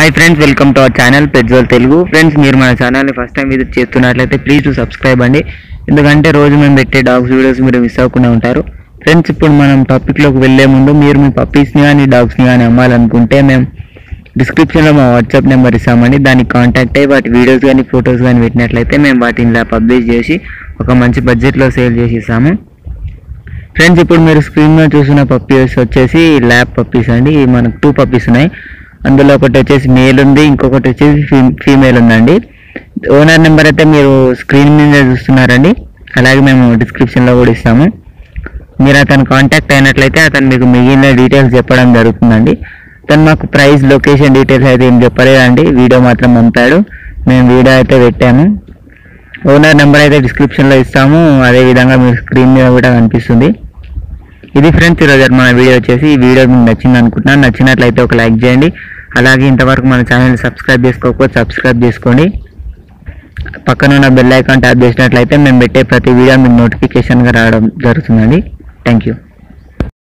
Hi friends, welcome to our channel పెట్జోల్ Telugu. Friends, మీరు మన ఛానల్ని ఫస్ట్ టైం విజిట్ చేస్తున్నట్లయితే ప్లీజ్ టు సబ్స్క్రైబ్ అండి. ఎందుకంటే రోజు మేము పెట్టే డాగ్స్ వీడియోస్ మీరు మిస్ అవ్వకుండా ఉంటారు. ఫ్రెండ్స్, ఇప్పుడు మనం టాపిక్లోకి వెళ్ళే ముందు మీరు మీ పప్పీస్ని కానీ డాగ్స్ని కానీ అమ్మాలనుకుంటే మేము డిస్క్రిప్షన్లో మా వాట్సాప్ నెంబర్ ఇస్తామండి. దానికి కాంటాక్ట్ అయ్యి వాటి వీడియోస్ కానీ ఫొటోస్ కానీ పెట్టినట్లయితే మేము వాటిని ఇలా పబ్లిష్ చేసి ఒక మంచి బడ్జెట్లో సేల్ చేసి ఇస్తాము. ఫ్రెండ్స్, ఇప్పుడు మీరు స్క్రీన్లో చూసిన పప్పీస్ వచ్చేసి ల్యాబ్ పప్పీస్ అండి. మనకు 2 పప్పీస్ ఉన్నాయి. అందులో ఒకటి వచ్చేసి మేల్ ఉంది, ఇంకొకటి వచ్చేసి ఫీమేల్ ఉందండి. ఓనర్ నెంబర్ అయితే మీరు స్క్రీన్ మీద చూస్తున్నారండి. అలాగే మేము డిస్క్రిప్షన్లో కూడా ఇస్తాము. మీరు అతను కాంటాక్ట్ అయినట్లయితే అతను మీకు మిగిలిన డీటెయిల్స్ చెప్పడం జరుగుతుందండి. అతను మాకు ప్రైస్, లొకేషన్ డీటెయిల్స్ అయితే ఏం చెప్పలేదండి. వీడియో మాత్రం పంపాడు. మేము వీడియో అయితే పెట్టాము. ఓనర్ నెంబర్ అయితే డిస్క్రిప్షన్లో ఇస్తాము. అదేవిధంగా మీకు స్క్రీన్ మీద కూడా కనిపిస్తుంది. ఇది ఫ్రెండ్స్ ఈరోజు మన వీడియో వచ్చేసి. ఈ వీడియో మీకు నచ్చింది అనుకుంటున్నాను. నచ్చినట్లయితే ఒక లైక్ చేయండి. అలాగే ఇంతవరకు మన ఛానల్ సబ్స్క్రైబ్ చేసుకోకపోతే సబ్స్క్రైబ్ చేసుకోండి. పక్కన ఉన్న బెల్ ఐకాన్ ట్యాప్ చేసినట్లయితే మేము పెట్టే ప్రతి వీడియో మీకు నోటిఫికేషన్గా రావడం జరుగుతుందండి. Thank you.